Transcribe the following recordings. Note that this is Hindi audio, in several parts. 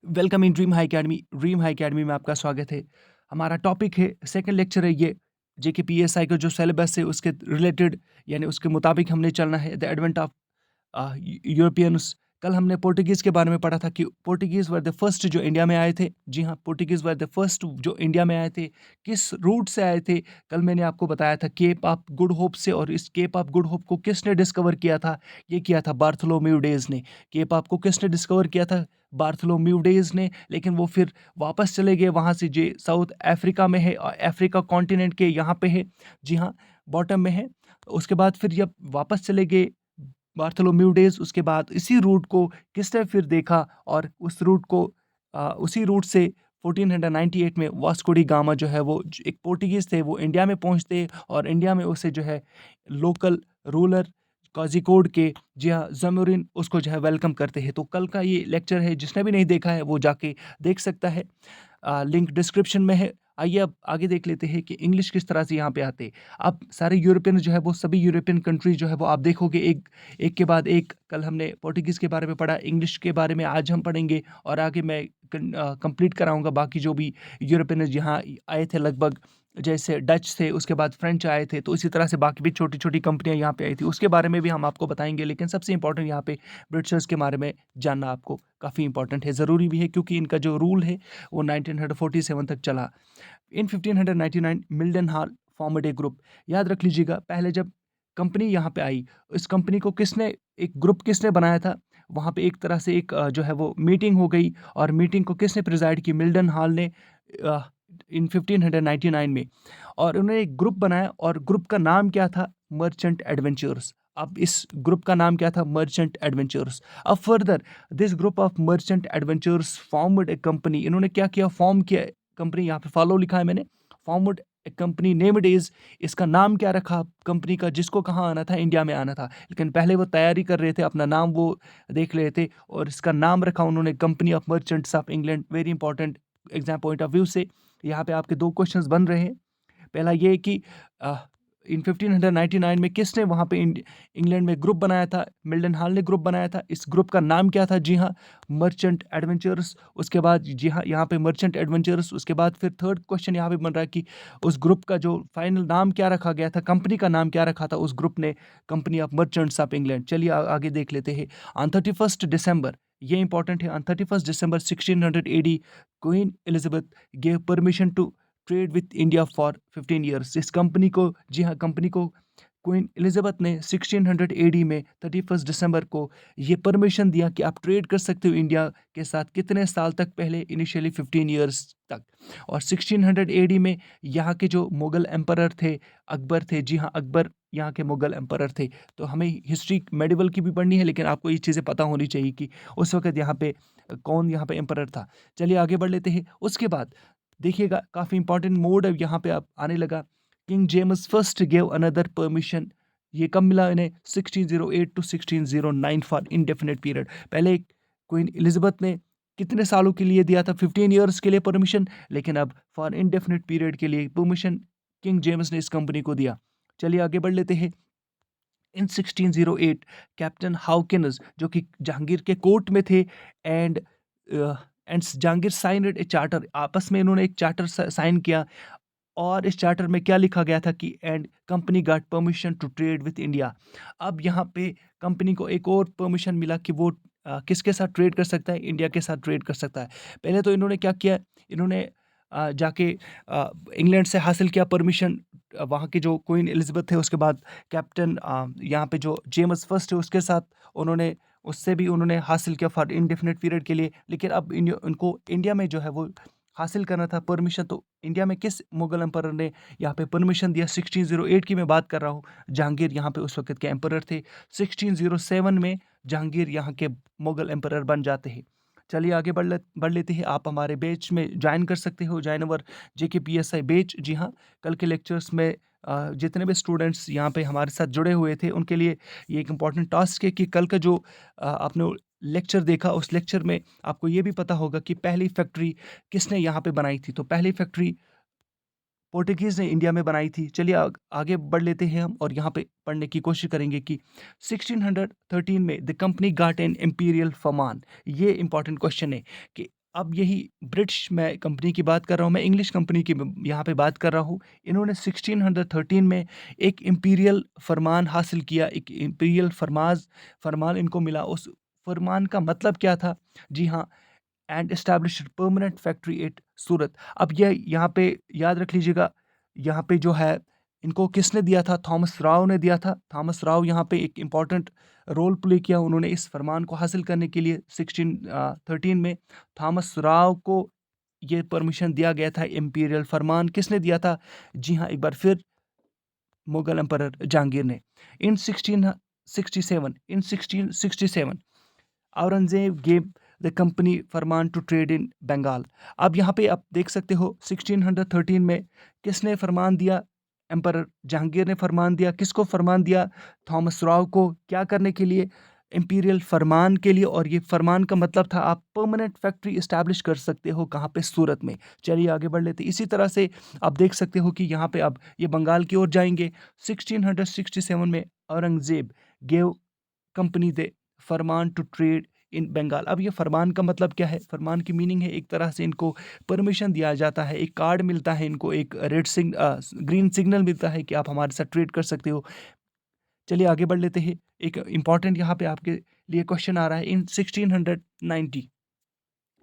Welcome in dream high academy. Dream high academy में आपका स्वागत है। हमारा टॉपिक है, सेकंड लेक्चर है ये, जेकेपीएसआई का जो सिलेबस है उसके रिलेटेड, यानी उसके मुताबिक हमने चलना है। The advent of Europeans. कल हमने पोर्टुगीज़ के बारे में पढ़ा था कि पोर्टुगीज़ वर द फर्स्ट जो इंडिया में आए थे। जी हाँ, पोर्टुगीज़ वर द फर्स्ट जो इंडिया में आए थे। किस रूट से आए थे? कल मैंने आपको बताया था केप ऑफ गुड होप से। और इस केप ऑफ गुड होप को किसने डिस्कवर किया था? ये किया था बार्थोलोम्यू डेज ने। केप ऑफ को किसने डिस्कवर किया था? बार्थोलोम्यू डेज ने। लेकिन वो फिर वापस चले गए वहाँ से, जो साउथ अफ्रीका में है, अफ्रीका कॉन्टिनेंट के यहाँ पे है। जी हाँ, बॉटम में है। उसके बाद फिर जब वापस चले गए बार्थोलोम्यू डेज, उसके बाद इसी रूट को किसने फिर देखा, और उस रूट को उसी रूट से 1498 में वास्को डी गामा जो है वो एक पोर्टुगीज़ थे, वो इंडिया में पहुंचते और इंडिया में उसे जो है लोकल रूलर कोझिकोड के, जी हाँ, ज़मोरिन, उसको जो है वेलकम करते हैं। तो कल का ये लेक्चर है, जिसने भी नहीं देखा है वो जाके देख सकता है। लिंक डिस्क्रिप्शन में है। आइए अब आगे देख लेते हैं कि इंग्लिश किस तरह से यहाँ पे आते हैं। अब सारे यूरोपियन जो है वो, सभी यूरोपियन कंट्रीज जो है वो आप देखोगे एक एक के बाद एक। कल हमने पोर्टुगीज़ के बारे में पढ़ा, इंग्लिश के बारे में आज हम पढ़ेंगे, और आगे मैं कंप्लीट कराऊंगा बाकी जो भी यूरोपियन यहाँ आए थे लगभग। जैसे डच थे, उसके बाद फ्रेंच आए थे, तो इसी तरह से बाकी भी छोटी छोटी कंपनियां यहाँ पे आई थी, उसके बारे में भी हम आपको बताएंगे। लेकिन सबसे इंपॉर्टेंट यहाँ पे ब्रिटिशर्स के बारे में जानना आपको काफ़ी इंपॉर्टेंट है, ज़रूरी भी है, क्योंकि इनका जो रूल है वो 1947 तक चला। इन 1599 मिल्डन हॉल फॉर्मड ए ग्रुप। याद रख लीजिएगा, पहले जब कंपनी यहाँ पे आई, इस कंपनी को किसने, एक ग्रुप किसने बनाया था? वहाँ पे एक तरह से एक जो है वो मीटिंग हो गई, और मीटिंग को किसने प्रिजाइड की? मिल्डन हॉल ने, इन 1599 में। और उन्होंने एक ग्रुप बनाया, और ग्रुप का नाम क्या था? Merchant adventures. अब इस ग्रुप का नाम क्या था? Merchant adventures. अब further this group of merchant adventures formed a company. इन्होंने क्या किया? फॉर्म किया कंपनी। यहाँ पे फॉलो लिखा है मैंने, formed a company named is. इसका नाम क्या रखा कंपनी का? जिसको कहाँ आना था? इंडिया में आना था। लेकिन पहले वो तैयारी कर रहे थे, अपना नाम वो देख रहे थे, और इसका नाम रखा उन्होंने company of merchants of England. Very important exam point of view से यहाँ पे आपके दो क्वेश्चंस बन रहे हैं। पहला ये कि इन 1599 में किसने वहाँ पे इंग्लैंड में ग्रुप बनाया था? मिल्डन हॉल ने ग्रुप बनाया था। इस ग्रुप का नाम क्या था? जी हाँ, मर्चेंट एडवेंचर्स। उसके बाद, जी हाँ, यहाँ पे मर्चेंट एडवेंचर्स। उसके बाद फिर थर्ड क्वेश्चन यहाँ पे बन रहा है कि उस ग्रुप का जो फाइनल नाम क्या रखा गया था, कंपनी का नाम क्या रखा था उस ग्रुप ने? Company of merchants of England. चलिए आगे देख लेते हैं। ऑन 31 दिसंबर, ये इंपॉर्टेंट है, on 31 December 1600 AD, Queen Elizabeth gave permission to trade with India for 15 years. इस कंपनी को, जी हाँ, कंपनी को क्वीन एलिजाबेथ ने 1600 एडी में 31 दिसंबर को ये परमिशन दिया कि आप ट्रेड कर सकते हो इंडिया के साथ। कितने साल तक? पहले इनिशियली 15 ईयर्स तक। और 1600 एडी में यहाँ के जो मुगल एम्परर थे, अकबर थे। जी हाँ, अकबर यहाँ के मुगल एम्परर थे। तो हमें हिस्ट्री मेडिवल की भी पढ़नी है, लेकिन आपको ये चीज़ें पता होनी चाहिए कि उस वक्त यहाँ पे कौन यहाँ पे एम्परर था। चलिए आगे बढ़ लेते हैं। उसके बाद देखिएगा, काफ़ी इंपॉर्टेंट मोड अब यहाँ पे अब आने लगा। King James first gave another permission. ये कब मिला इन्हें? 1608 टू 1609 फॉर इंडेफिनिट पीरियड। पहले क्वीन एलिजाबेथ ने कितने सालों के लिए दिया था? 15 ईयर्स के लिए परमिशन। लेकिन अब फॉर इंडेफिनिट पीरियड के लिए परमिशन किंग जेम्स ने इस कंपनी को दिया। चलिए आगे बढ़ लेते हैं। इन 1608 कैप्टन हाउकिन्स, जो कि जहांगीर के कोर्ट में थे, and Jahangir signed A charter. आपस में इन्होंने एक चार्टर साइन किया, और इस चार्टर में क्या लिखा गया था कि and company got permission to trade with India. अब यहाँ पे कंपनी को एक और परमिशन मिला कि वो किसके साथ ट्रेड कर सकता है? इंडिया के साथ ट्रेड कर सकता है। पहले तो इन्होंने क्या किया? इन्होंने जाके इंग्लैंड से हासिल किया परमिशन, वहाँ की जो क्वीन एलिजाबेथ थे। उसके बाद कैप्टन यहाँ पे जो जेम्स फर्स्ट है उसके साथ उन्होंने, उससे भी उन्होंने हासिल किया फॉर इंडेफिनिट पीरियड के लिए। लेकिन अब उनको इंडिया में जो है वो हासिल करना था परमिशन। तो इंडिया में किस मुगल एम्परर ने यहाँ पे परमिशन दिया? 1608 की मैं बात कर रहा हूँ। जहांगीर यहाँ पे उस वक्त के एम्परर थे। 1607 में जहांगीर यहाँ के मुगल एम्परर बन जाते हैं। चलिए आगे बढ़ लेते हैं। आप हमारे बैच में ज्वाइन कर सकते हो, ज्वाइन अवर JKPSI बैच। जी हाँ, कल के लेक्चर्स में जितने भी स्टूडेंट्स यहाँ पे हमारे साथ जुड़े हुए थे उनके लिए ये एक इम्पॉर्टेंट टास्क है कि कल का जो आपने लेक्चर देखा, उस लेक्चर में आपको ये भी पता होगा कि पहली फैक्ट्री किसने यहाँ पे बनाई थी। तो पहली फैक्ट्री पोर्टुगीज़ ने इंडिया में बनाई थी। चलिए आगे बढ़ लेते हैं हम, और यहाँ पे पढ़ने की कोशिश करेंगे कि 1613 में the company got an imperial farman. ये इंपॉर्टेंट क्वेश्चन है कि अब यही ब्रिटिश मैं कंपनी की बात कर रहा हूँ, मैं इंग्लिश कंपनी की यहाँ पे बात कर रहा हूँ। इन्होंने 1613 में एक इम्पीरियल फरमान हासिल किया, एक इम्पीरियल फरमान इनको मिला। उस फरमान का मतलब क्या था? जी हाँ, and established permanent factory at Surat. अब यह यहाँ पे याद रख लीजिएगा, यहाँ पे जो है इनको किसने दिया था? थॉमस राव ने दिया था। थॉमस राव यहाँ पे एक इम्पॉर्टेंट रोल प्ले किया उन्होंने इस फरमान को हासिल करने के लिए। 1613 में थॉमस राव को ये परमिशन दिया गया था। इम्पीरियल फरमान किसने दिया था? जी हाँ, एक बार फिर मुगल एम्परर जहांगीर ने। In 1667 Aurangzeb gave the company farman to trade in Bengal. अब यहाँ पे आप देख सकते हो 1613 में किसने फरमान दिया? एम्परर जहांगीर ने फरमान दिया। किसको फरमान दिया? थॉमस राव को। क्या करने के लिए? इंपीरियल फरमान के लिए। और ये फरमान का मतलब था आप परमानेंट फैक्ट्री इस्टेब्लिश कर सकते हो। कहाँ पे? सूरत में। चलिए आगे बढ़ लेते। इसी तरह से आप देख सकते हो कि यहाँ पे अब ये बंगाल की ओर जाएंगे। 1667 में Aurangzeb gave company the farman to trade in Bengal. अब ये फरमान का मतलब क्या है? फरमान की मीनिंग है एक तरह से इनको परमिशन दिया जाता है, एक कार्ड मिलता है इनको, एक ग्रीन सिग्नल मिलता है कि आप हमारे साथ ट्रेड कर सकते हो। चलिए आगे बढ़ लेते हैं। एक इंपॉर्टेंट यहाँ पे आपके लिए क्वेश्चन आ रहा है। In 1690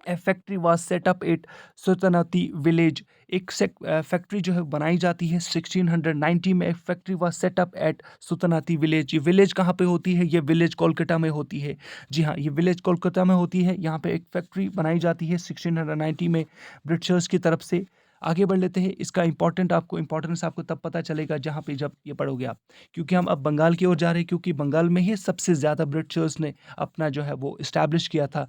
a factory was set up at Sultanati village. एक फैक्ट्री जो है बनाई जाती है 1690 में। एक factory was set up at Sultanati village. ये विलेज कहाँ पे होती है? ये विलेज कोलकाता में होती है। जी हाँ, ये विलेज कोलकाता में होती है। यहाँ पे एक फैक्ट्री बनाई जाती है 1690 में ब्रिटिशर्स की तरफ से। आगे बढ़ लेते हैं। इसका इंपॉर्टेंस आपको तब पता चलेगा जहाँ पे जब ये पढ़ोगे आप, क्योंकि हम अब बंगाल की ओर जा रहे हैं, क्योंकि बंगाल में ही सबसे ज़्यादा ब्रिटिशर्स ने अपना जो है वो इस्टेब्लिश किया था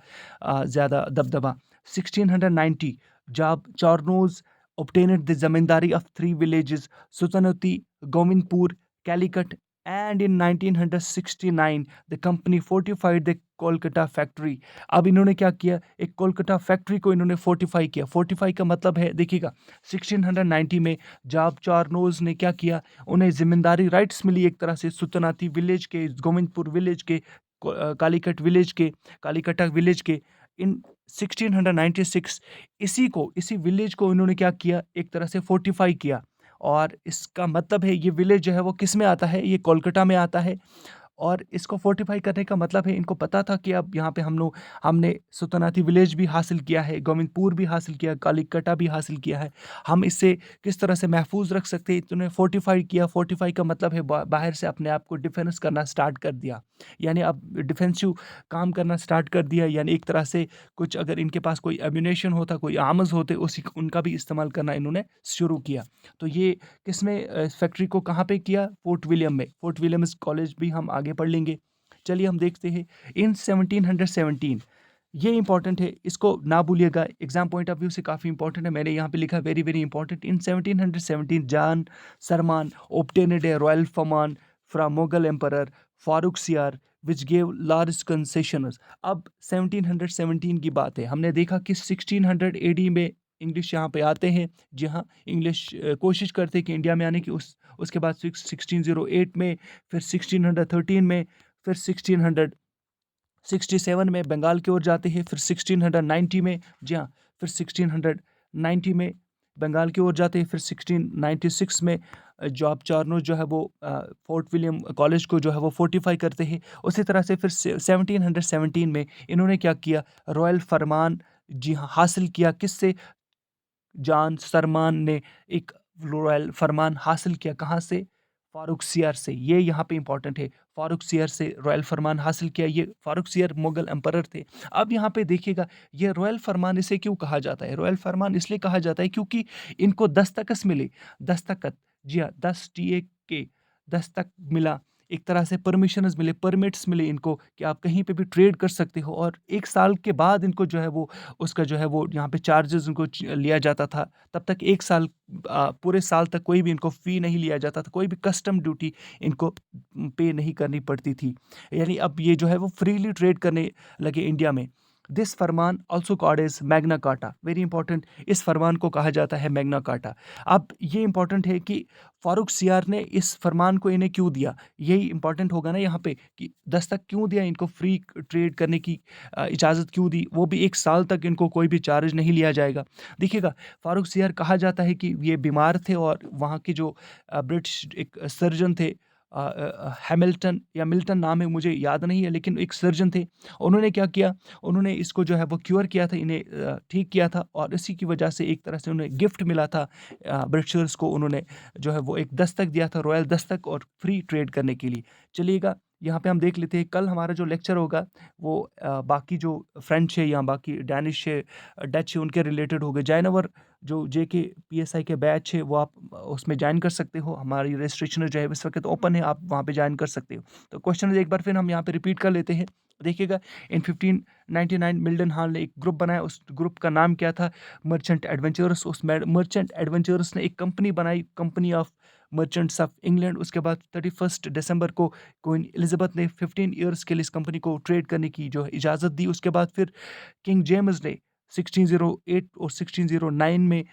ज़्यादा दबदबा। 1690 जब चारनोज obtained the zamindari of three villages Sultanati, Govindpur, Calicut, and in 1969 the company fortified the Kolkata factory. अब इन्होंने क्या किया? एक कोलकाता फैक्ट्री को इन्होंने फोर्टिफाई किया। फोर्टिफाई का मतलब है, देखिएगा, 1690 में जब चारनोज ने क्या किया, उन्हें जिम्मेदारी राइट्स मिली एक तरह से सुल्तानाती विलेज के, गोविंदपुर विलेज के, कालीकटा विलेज के। इन 1696 इसी विलेज को इन्होंने क्या किया? एक तरह से फोर्टिफाई किया। और इसका मतलब है ये विलेज जो है वो किस में आता है? ये कोलकाता में आता है। और इसको फोर्टिफाई करने का मतलब है, इनको पता था कि अब यहाँ पे हमने सुल्तानाती विलेज भी हासिल किया है, गोविंदपुर भी हासिल किया, कालीकटा भी हासिल किया है। हम इससे किस तरह से महफूज रख सकते हैं, इन्होंने फोर्टिफाई किया। फोर्टिफाई का मतलब है बाहर से अपने आप को डिफेंस करना स्टार्ट कर दिया, यानी अब डिफेंसिव काम करना स्टार्ट कर दिया। यानी एक तरह से कुछ अगर इनके पास कोई एम्यूनेशन होता, कोई आर्म्स होते, उनका भी इस्तेमाल करना इन्होंने शुरू किया। तो ये किसमें फैक्ट्री को कहाँ पे किया? फोर्ट विलियम में। फोर्ट विलियम्स कॉलेज भी हम आगे पढ़ लेंगे। चलिए हम देखते हैं। इन 1717 ये इंपॉर्टेंट है, इसको ना भूलिएगा, एग्जाम पॉइंट ऑफ व्यू से काफ़ी इंपॉर्टेंट है। मैंने यहाँ पे लिखा वेरी वेरी इंपॉर्टेंट। इन 1717 जान सरमान obtained a royal Farman from Mughal emperor Farooq सियार विच गेव लार्ज कंसेशंस। अब 1717 की बात है। हमने देखा कि 1600 AD में इंग्लिश यहाँ पे आते हैं। जी हाँ, इंग्लिश कोशिश करते हैं कि इंडिया में आने की। उसके बाद 1608 में, फिर 1613 में, फिर 1667 में बंगाल की ओर जाते हैं, फिर 1690 में, जी हाँ, फिर 1690 में बंगाल की ओर जाते हैं, फिर 1696 में जॉब चार्नो जो है वो फोर्ट विलियम कॉलेज को जो है वो फोर्टिफाई करते हैं। उसी तरह से फिर 1717 में इन्होंने क्या किया? रॉयल फरमान, जी हाँ, हासिल किया। किससे? जान सरमान ने एक रॉयल फरमान हासिल किया। कहाँ से? फारूक सियार से। ये यहाँ पे इंपॉर्टेंट है, फारूक सियार से रॉयल फरमान हासिल किया। ये फारूक सियार मुगल एम्परर थे। अब यहाँ पे देखिएगा, ये रॉयल फरमान इसे क्यों कहा जाता है? रॉयल फरमान इसलिए कहा जाता है क्योंकि इनको दस्तखत मिले। दस्तखत, जी हाँ, 10 TA के दस्तक मिला। एक तरह से परमिशंस मिले, परमिट्स मिले इनको कि आप कहीं पे भी ट्रेड कर सकते हो। और 1 साल के बाद इनको जो है वो उसका जो है वो यहाँ पे चार्जेस उनको लिया जाता था। तब तक 1 साल, पूरे साल तक कोई भी इनको फ़ी नहीं लिया जाता था, कोई भी कस्टम ड्यूटी इनको पे नहीं करनी पड़ती थी। यानी अब ये जो है वो फ्रीली ट्रेड करने लगे इंडिया में। This farman also called as Magna Carta, very important, इस फरमान को कहा जाता है मैग्ना कार्टा। अब ये इंपॉर्टेंट है कि फारूक सियार ने इस फरमान को इन्हें क्यों दिया, यही इंपॉर्टेंट होगा ना यहाँ पे कि दस्तक क्यों दिया इनको, फ्री ट्रेड करने की इजाज़त क्यों दी, वो भी 1 साल तक इनको कोई भी चार्ज नहीं लिया जाएगा। देखिएगा, फारूक सियार कहा जाता है कि ये बीमार थे और वहाँ के जो ब्रिटिश एक सर्जन थे, हैमिल्टन या मिल्टन नाम है, मुझे याद नहीं है, लेकिन एक सर्जन थे। उन्होंने क्या किया, उन्होंने इसको जो है वो क्योर किया था, इन्हें ठीक किया था, और इसी की वजह से एक तरह से उन्हें गिफ्ट मिला था, ब्रिटिशर्स को उन्होंने जो है वो एक दस्तक दिया था, रॉयल दस्तक, और फ्री ट्रेड करने के लिए। चलिएगा, यहाँ पे हम देख लेते हैं, कल हमारा जो लेक्चर होगा वो बाकी जो फ्रेंच है या बाकी डैनिश है, डच है, उनके रिलेटेड होगा। जाइनवर जो जेके पीएसआई के बैच है वो आप उसमें ज्वाइन कर सकते हो, हमारी रजिस्ट्रेशन जो है इस वक्त ओपन है, आप वहाँ पे ज्वाइन कर सकते हो। तो क्वेश्चन एक बार फिर हम यहाँ पे रिपीट कर लेते हैं। देखिएगा, इन 1599 मिल्टन हाल ने एक ग्रुप बनाया, उस ग्रुप का नाम क्या था, मर्चेंट एडवेंचरर्स। उस मर्चेंट एडवेंचरर्स ने एक कंपनी बनाई, company of merchants of England. उसके बाद 31 दिसंबर को क्वीन एलिजाबेथ ने 15 ईयर्स के लिए इस कंपनी को ट्रेड करने की जो है इजाज़त दी। उसके बाद फिर किंग जेम्स ने 1608 और 1609 में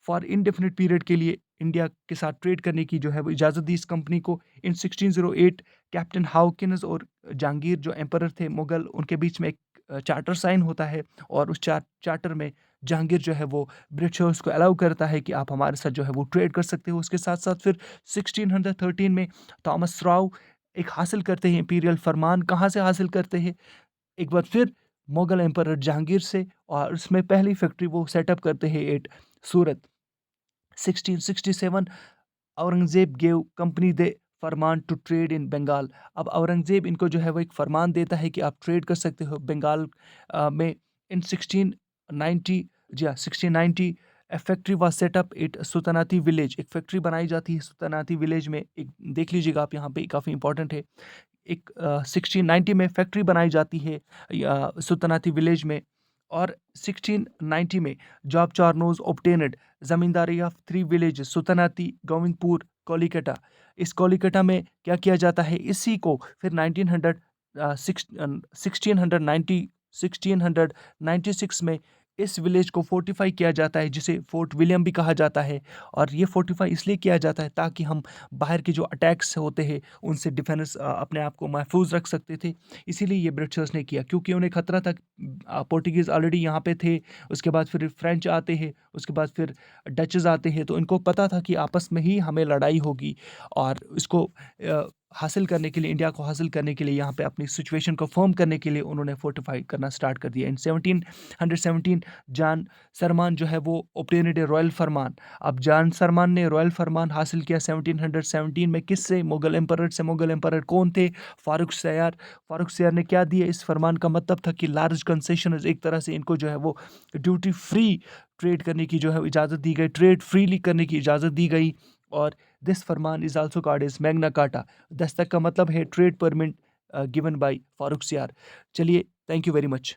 फॉर इनडेफिनिट पीरियड के लिए इंडिया के साथ ट्रेड करने की जो है वो इजाज़त दी इस कंपनी को। इन 1608 कैप्टन हाउकिन्स और जहांगीर जो एम्परर थे मुगल, उनके बीच में एक चार्टर साइन होता है, और उस चार्टर में जहांगीर जो है वो ब्रिटिशर्स को अलाउ करता है कि आप हमारे साथ जो है वो ट्रेड कर सकते हो। उसके साथ साथ फिर 1613 में थॉमस राव एक हासिल करते हैं इंपीरियल फरमान। कहाँ से हासिल करते हैं, एक बार फिर मुगल एम्परर जहांगीर से, और उसमें पहली फैक्ट्री वो सेटअप करते हैं at Surat. 1667 Aurangzeb gave company the farman to trade in Bengal. अब औरंगजेब इनको जो है वो एक फरमान देता है कि आप ट्रेड कर सकते हो बंगाल में। इन 1690, जी हाँ, 1690 a factory was set up at Sultanati village, एक फैक्ट्री बनाई जाती है सुल्तानाती विलेज में। एक देख लीजिएगा आप यहाँ पे, काफ़ी इंपॉर्टेंट है। एक 1690 में फैक्ट्री बनाई जाती है सुल्तानाती विलेज में, और 1690 में Job Charnock obtained zamindari of 3 village Sultanati, Govindpur, Kolikata. इस कोलिकटा में क्या किया जाता है, इसी को फिर 1900 1696 में इस विलेज को फोर्टिफाई किया जाता है, जिसे फोर्ट विलियम भी कहा जाता है। और ये फोर्टिफाई इसलिए किया जाता है ताकि हम बाहर के जो अटैक्स होते हैं उनसे डिफेंस अपने आप को महफूज रख सकते थे। इसीलिए ये ब्रिटिशर्स ने किया, क्योंकि उन्हें खतरा था, पोर्टुगीज़ ऑलरेडी यहाँ पे थे, उसके बाद फिर फ्रेंच आते हैं, उसके बाद फिर डचेज़ आते हैं, तो इनको पता था कि आपस में ही हमें लड़ाई होगी, और इसको हासिल करने के लिए, इंडिया को हासिल करने के लिए, यहाँ पे अपनी सिचुएशन को फर्म करने के लिए उन्होंने फोर्टिफाई करना स्टार्ट कर दिया। इन 1717 जान सरमान जो है वो ऑब्टेन्ड ए रॉयल फरमान। अब जान सरमान ने रॉयल फरमान हासिल किया 1717 में, किससे, मुगल एम्परर से। मुगल एम्परर कौन थे, फारूक सयार। फारूक सयार ने क्या दिया, इस फरमान का मतलब था कि लार्ज कंसेशन, एक तरह से इनको जो है वो ड्यूटी फ्री ट्रेड करने की जो है इजाज़त दी गई, ट्रेड फ्रीली करने की इजाज़त दी गई। और this farman is also called as Magna Carta. दस्तक का मतलब है trade permit given by Farrukh Siyar. चलिए, थैंक यू वेरी मच।